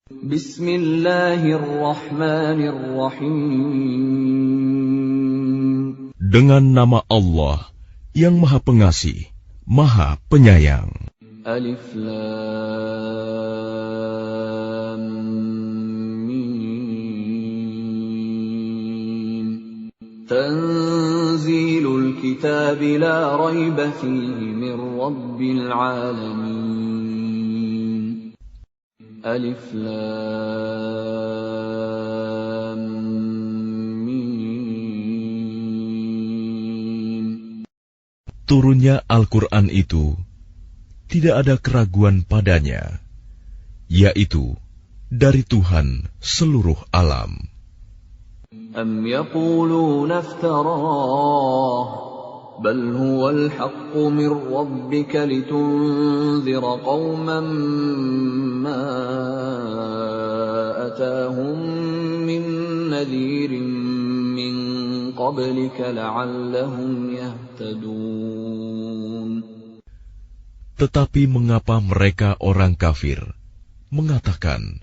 Bismillahirrahmanirrahim. Dengan nama Allah yang Maha Pengasih, Maha Penyayang. Alif Lam Mim. Tanzilul kitab la raiba fihi min rabbil alamin. Alif Lam Mim. Turunnya Al-Quran itu tidak ada keraguan padanya, yaitu dari Tuhan seluruh alam. Am yaquluna iftarah, bal huwal haqqu min rabbika litunzira qauman ma atahum min nadhirin min qablika la'allahum yahtadun. Tetapi mengapa mereka orang kafir mengatakan,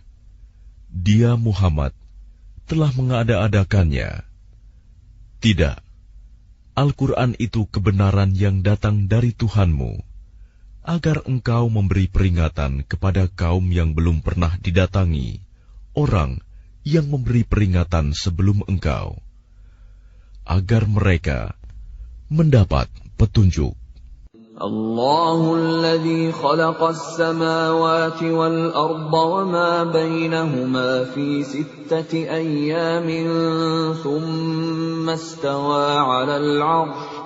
Dia Muhammad telah mengada-adakannya? Tidak, Al-Quran itu kebenaran yang datang dari Tuhanmu, agar engkau memberi peringatan kepada kaum yang belum pernah didatangi orang yang memberi peringatan sebelum engkau, agar mereka mendapat petunjuk. Allahul ladzi khalaqas samawati wal arda wama bainahuma fi sittati ayyamin thumma istawa 'alal 'arsy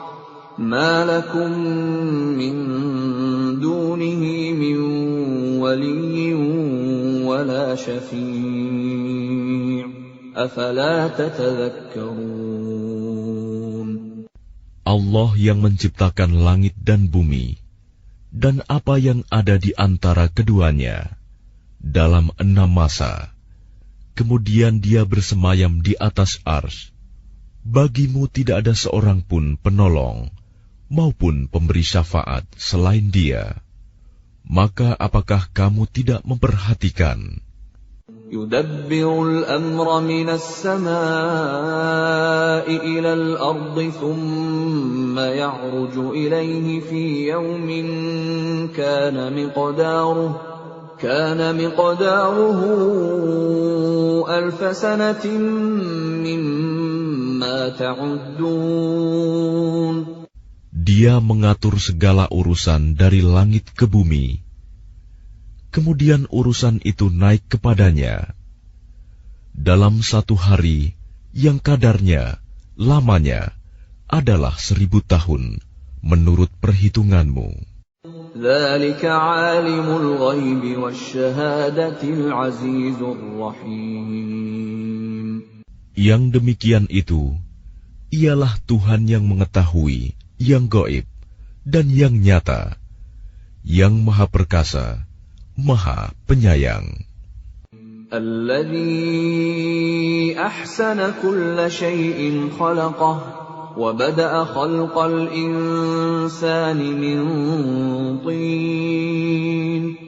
ma lakum min dunihi min waliyyin wala syafi' afala tatadhakkarun. Allah yang menciptakan langit dan bumi, dan apa yang ada di antara keduanya, dalam 6 masa. Kemudian Dia bersemayam di atas arsy. Bagimu tidak ada seorang pun penolong, maupun pemberi syafaat selain Dia. Maka apakah kamu tidak memperhatikan? Yudabbirul amra minas samaa'i ilal ardi thumma ya'ruju ilayhi fi yawmin kana miqdaruhu alfa sanatin mimma ta'uddun. Dia mengatur segala urusan dari langit ke bumi. Kemudian urusan itu naik kepadanya dalam 1 hari yang kadarnya, lamanya adalah 1000 tahun menurut perhitunganmu. Dzalika 'alimul ghaibi wasyahadatil 'azizur rahim. Yang demikian itu ialah Tuhan yang mengetahui yang gaib dan yang nyata, yang Maha Perkasa, Maha Penyayang. Alladzi ahsana kulla syai'in khalaqah wa bada'a khalqal insani min tin.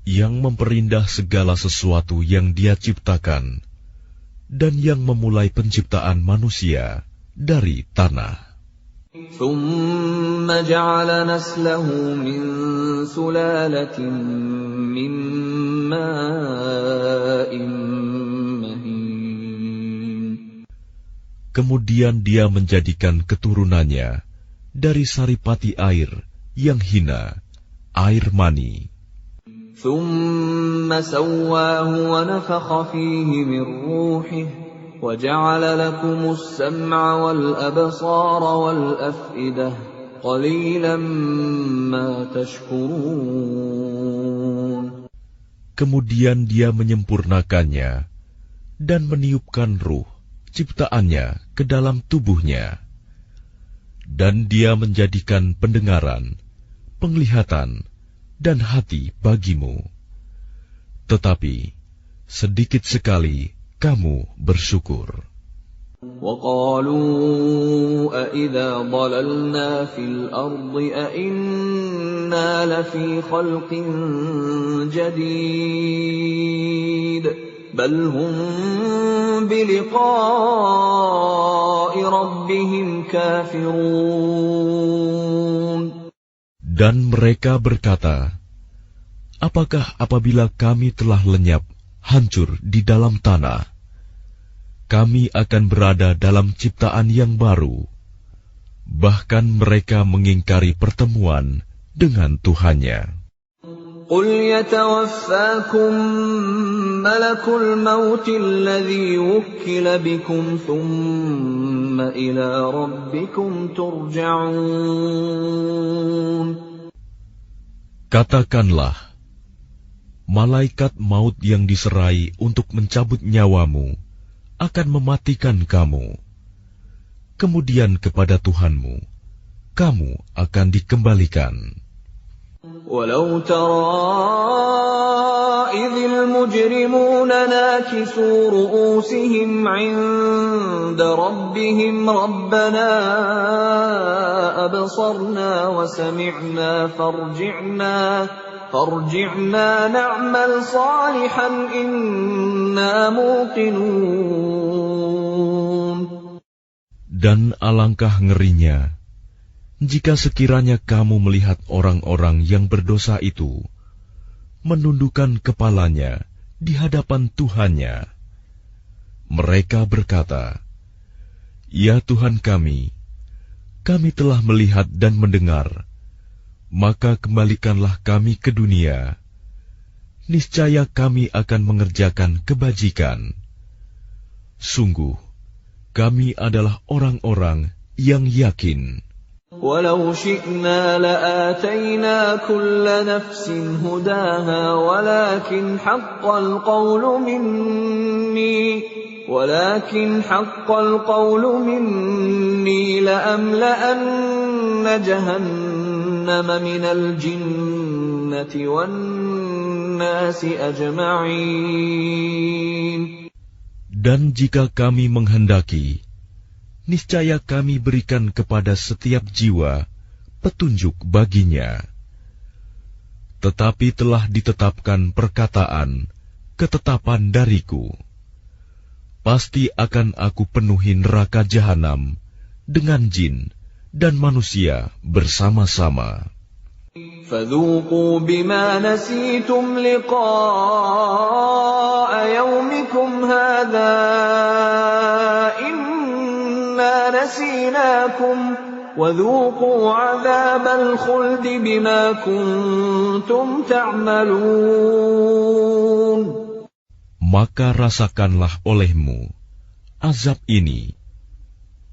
Yang memperindah segala sesuatu yang Dia ciptakan, dan yang memulai penciptaan manusia dari tanah. ثُمَّ جَعَلَ نَسْلَهُ مِنْ سُلَالَةٍ مِّن مَّاءٍ مَّهِينٍ. Kemudian Dia menjadikan keturunannya dari saripati air yang hina, air mani. ثُمَّ سَوَّاهُ وَنَفَخَ فِيهِ مِنْ رُوحِهِ وَجَعَلَ لَكُمُ السَّمْعَ وَالْأَبْصَارَ وَالْأَفْئِدَةَ قَلِيلًا مَا تَشْكُرُونَ. Kemudian Dia menyempurnakannya dan meniupkan ruh ciptaannya ke dalam tubuhnya, dan Dia menjadikan pendengaran, penglihatan, dan hati bagimu. Tetapi sedikit sekali kamu bersyukur. وَقَالُوا أَإِذَا ضَلَلْنَا فِي الْأَرْضِ أَإِنَّا لَفِي خَلْقٍ جَدِيدٍ بل هم بلقاء ربهم كافرون. Dan mereka berkata, apakah apabila kami telah lenyap, hancur di dalam tanah, kami akan berada dalam ciptaan yang baru? Bahkan mereka mengingkari pertemuan dengan Tuhannya. قل يتوفاكم ملك الموت الذي وكل بكم ثم إلى ربكم ترجعون. Katakanlah, malaikat maut yang diserai untuk mencabut nyawamu akan mematikan kamu. Kemudian kepada Tuhanmu, kamu akan dikembalikan. ولو ترى إذ المجرمون ناكسوا رؤوسهم عند ربهم ربنا أبصرنا وسمعنا فارجعنا نعمل صالحا إنا موقنون. Dan alangkah ngerinya jika sekiranya kamu melihat orang-orang yang berdosa itu menundukkan kepalanya di hadapan Tuhannya. Mereka berkata, "Ya Tuhan kami telah melihat dan mendengar, maka kembalikanlah kami ke dunia. Niscaya kami akan mengerjakan kebajikan. Sungguh, kami adalah orang-orang yang yakin." ولو شئنا لآتينا كل نفس هداها ولكن حق القول مني لأملأن جهنم من الجنة والناس أجمعين. Dan jika kami menghendaki, niscaya kami berikan kepada setiap jiwa petunjuk baginya. Tetapi telah ditetapkan ketetapan dariku. Pasti akan aku penuhi neraka jahanam dengan jin dan manusia bersama-sama. فذوقوا بما نسيتم لقاء يومكم هذا نسيناكم وذوقوا عذاب الخلد بما كنتم تعملون. Maka rasakanlah olehmu azab ini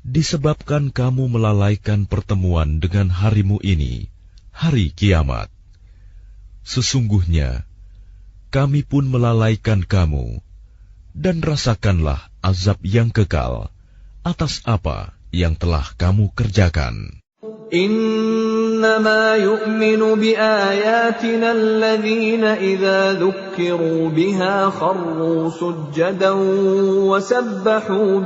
disebabkan kamu melalaikan pertemuan dengan harimu ini, hari kiamat. Sesungguhnya kami pun melalaikan kamu, dan rasakanlah azab yang kekal atas apa yang telah kamu kerjakan. إنما يؤمن بآياتنا الذين إذا ذكروا بها خروا سجدا وسبحوا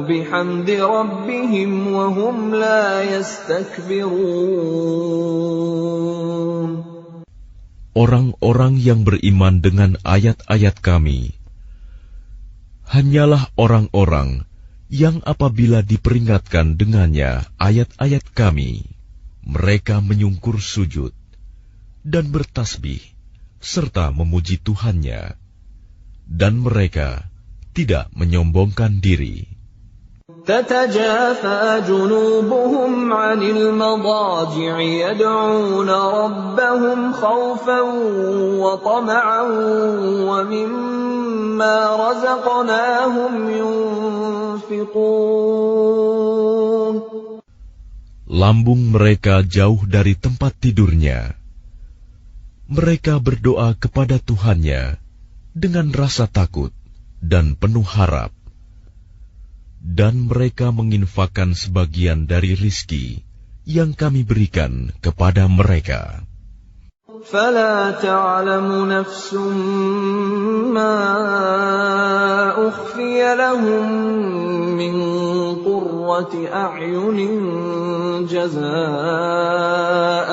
بحمد ربهم وهم لا يستكبرون. Orang-orang yang beriman dengan ayat-ayat kami hanyalah orang-orang yang apabila diperingatkan dengannya ayat-ayat kami, mereka menyungkur sujud dan bertasbih serta memuji Tuhannya, dan mereka tidak menyombongkan diri. تتجافى جنوبهم عن المضاجع يدعون ربهم خوفا وطمعا ومما رزقناهم ينفقون. Lambung mereka jauh dari tempat tidurnya. Mereka berdoa kepada Tuhannya dengan rasa takut dan penuh harap. Dan mereka menginfakkan sebagian dari rizki yang kami berikan kepada mereka. فَلَا تَعْلَمُ نَفْسٌ مَّا أُخْفِيَ لَهُم مِّن قُرَّةِ أَعْيُنٍ جَزَاءً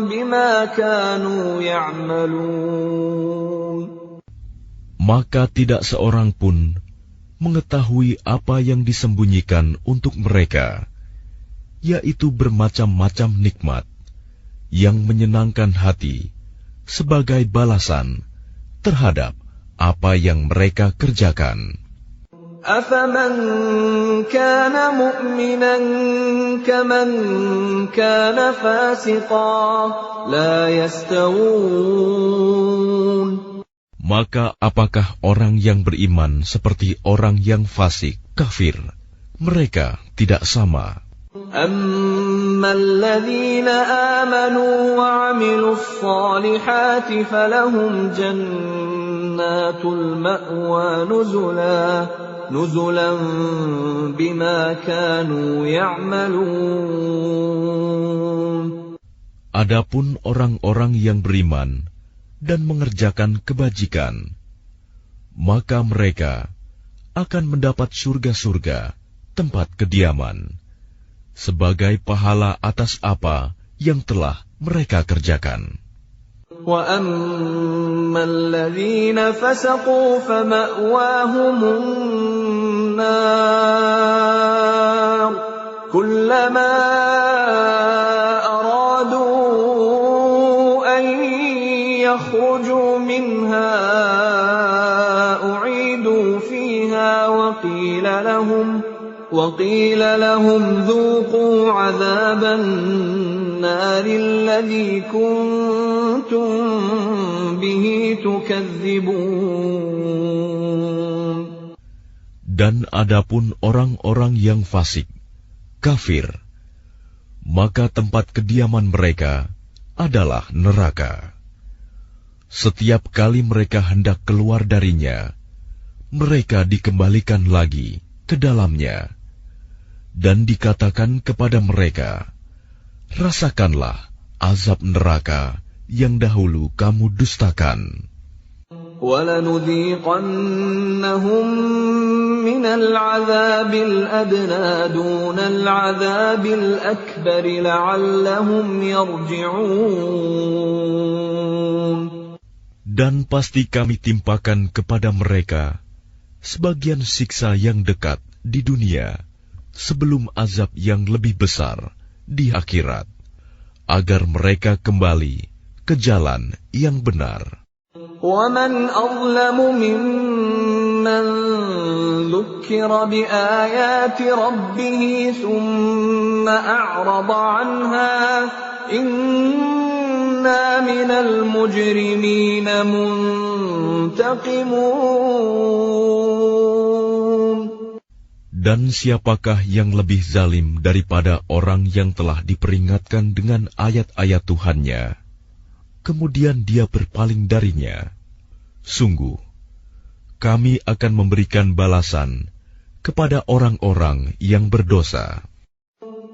بِمَا بما كانوا يعملون. Maka tidak seorang pun mengetahui apa yang disembunyikan untuk mereka, yaitu bermacam-macam nikmat yang menyenangkan hati sebagai balasan terhadap apa yang mereka kerjakan. أَفَمَنْ كَانَ مُؤْمِنًا كَمَنْ كَانَ فَاسِقًا لَا يَسْتَوُونَ. Maka apakah orang yang beriman seperti orang yang fasik, kafir? Mereka tidak sama. أَمَّا الَّذِينَ آمَنُوا وَعَمِلُوا الصَّالِحَاتِ فَلَهُمْ جَنَّاتُ الْمَأْوَى نُزُلًا بِمَا كَانُوا يَعْمَلُونَ. Adapun orang-orang yang beriman dan mengerjakan kebajikan, maka mereka akan mendapat surga-surga, tempat kediaman, sebagai pahala atas apa yang telah mereka kerjakan. وَأَمَّا الَّذِينَ فَسَقُوا فَمَأْوَاهُمُ النَّارُ كُلَّمَا يخرجوا منها أعيدوا فيها وقيل لهم ذوقوا عذاب النار الذي كنتم به تكذبون. Dan adapun orang-orang yang fasik, kafir, maka tempat kediaman mereka adalah neraka. Setiap kali mereka hendak keluar darinya, mereka dikembalikan lagi ke dalamnya, dan dikatakan kepada mereka, rasakanlah azab neraka yang dahulu kamu dustakan. وَلَنُذِيقَنَّهُمْ مِنَ الْعَذَابِ الْأَدْنَى دُونَ الْعَذَابِ الْأَكْبَرِ لَعَلَّهُمْ يَرْجِعُونَ. Dan pasti kami timpakan kepada mereka sebagian siksa yang dekat di dunia sebelum azab yang lebih besar di akhirat, agar mereka kembali ke jalan yang benar. وَمَنْ أَظْلَمُ مِمَّنْ ذُكِّرَ بِآيَاتِ رَبِّهِ ثُمَّ أَعْرَضَ عَنْهَا إِنَّا مِنَ الْمُجْرِمِينَ مُنْتَقِمُونَ. Dan siapakah yang lebih zalim daripada orang yang telah diperingatkan dengan ayat-ayat Tuhannya, kemudian dia berpaling darinya? Sungguh, kami akan memberikan balasan kepada orang-orang yang berdosa.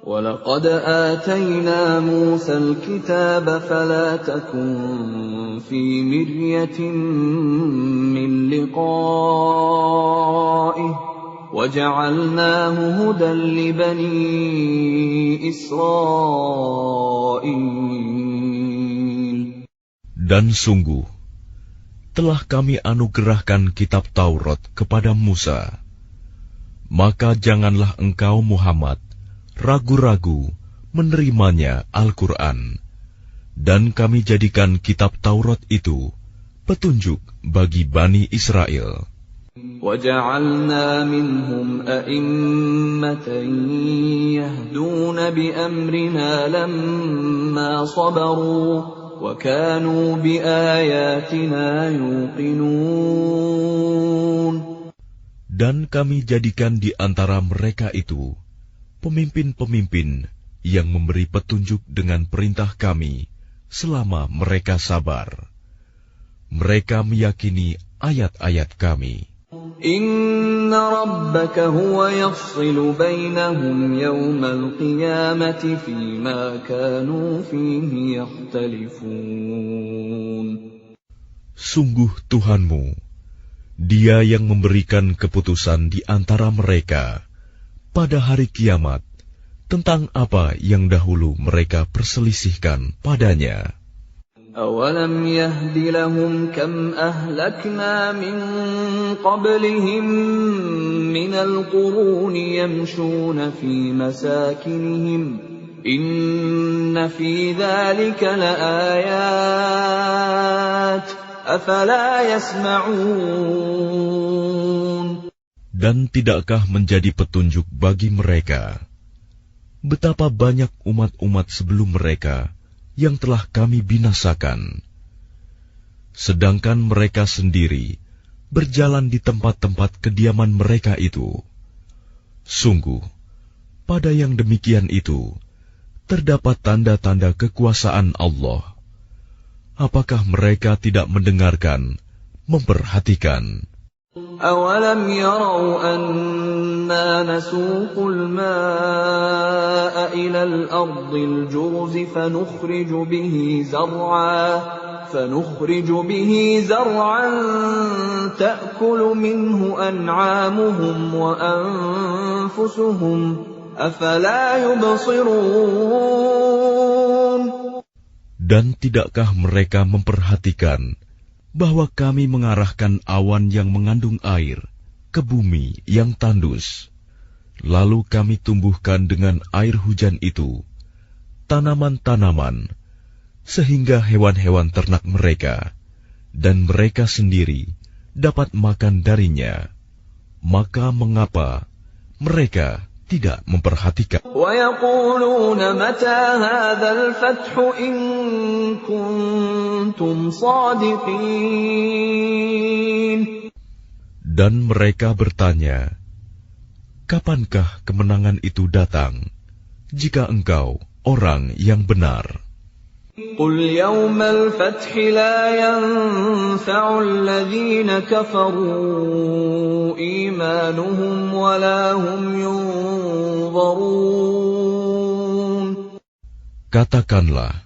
وَلَقَدْ آتَيْنَا مُوسَى الْكِتَابَ فَلَا تَكُنْ فِي مِرْيَةٍ مِّن لِقَائِهِ وَجَعَلْنَاهُ هُدًى لِبَنِي إِسْرَائِيلَ. Dan sungguh, telah kami anugerahkan kitab Taurat kepada Musa. Maka janganlah engkau Muhammad ragu-ragu menerimanya Al-Quran, dan kami jadikan kitab Taurat itu petunjuk bagi Bani Israel. وَجَعَلْنَا مِنْهُمْ أَئِمَّةً يَهْدُونَ بِأَمْرِنَا لَمَّا صَبَرُوا وَكَانُوا بِآيَاتِنَا يُوقِنُونَ. Dan kami jadikan di antara mereka itu pemimpin-pemimpin yang memberi petunjuk dengan perintah kami selama mereka sabar. Mereka meyakini ayat-ayat kami. Inna rabbaka huwa yafsilu bainahum yawmal qiyamati fima kanu fihi yakhtalifun. Sungguh Tuhanmu, Dia yang memberikan keputusan di antara mereka pada hari kiamat tentang apa yang dahulu mereka perselisihkan padanya. أَوَلَمْ يَهْدِ لَهُمْ كَمْ أَهْلَكْنَا مِنْ قَبْلِهِمْ مِنَ الْقُرُونِ يَمْشُونَ فِي مَسَاكِنِهِمْ إِنَّ فِي ذَلِكَ لَآيَاتٍ أَفَلَا يَسْمَعُونَ. Dan tidakkah menjadi petunjuk bagi mereka betapa banyak umat-umat sebelum mereka yang telah kami binasakan, sedangkan mereka sendiri berjalan di tempat-tempat kediaman mereka itu. Sungguh, pada yang demikian itu terdapat tanda-tanda kekuasaan Allah. Apakah mereka tidak mendengarkan, memperhatikan? أَوَلَمْ يَرَوْا أَنَّا نَسُوقُ الْمَاءَ إِلَى الْأَرْضِ الْجُرُزِ فَنُخْرِجُ بِهِ زَرْعًا تَأْكُلُ مِنْهُ أَنْعَامُهُمْ وَأَنْفُسُهُمْ أَفَلَا يُبْصِرُونَ. Dan tidakkah mereka memperhatikan bahwa kami mengarahkan awan yang mengandung air ke bumi yang tandus, lalu kami tumbuhkan dengan air hujan itu tanaman-tanaman, sehingga hewan-hewan ternak mereka dan mereka sendiri dapat makan darinya. Maka mengapa mereka tidak memperhatikan? وَيَقُولُونَ مَتَى هَذَا الْفَتْحُ إِن كُنتُمْ صَادِقِينَ. Dan mereka bertanya, kapankah kemenangan itu datang, jika engkau orang yang benar? قُلْ يَوْمَ الْفَتْحِ لَا يَنفَعُ الَّذِينَ كَفَرُوا إِيمَانُهُمْ وَلَا هُمْ يُنظَرُونَ. Katakanlah,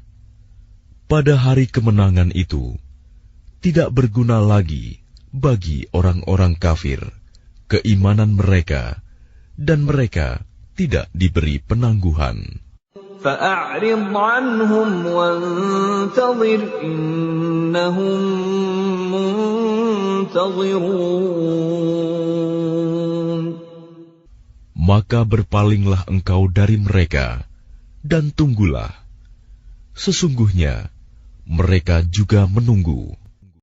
pada hari kemenangan itu tidak berguna lagi bagi orang-orang kafir keimanan mereka, dan mereka tidak diberi penangguhan. فَأَعْرِضْ عَنْهُمْ وَانْتَظِرْ إِنَّهُمْ مُنْتَظِرُونَ. Maka berpalinglah engkau dari mereka, dan tunggulah. Sesungguhnya mereka juga menunggu.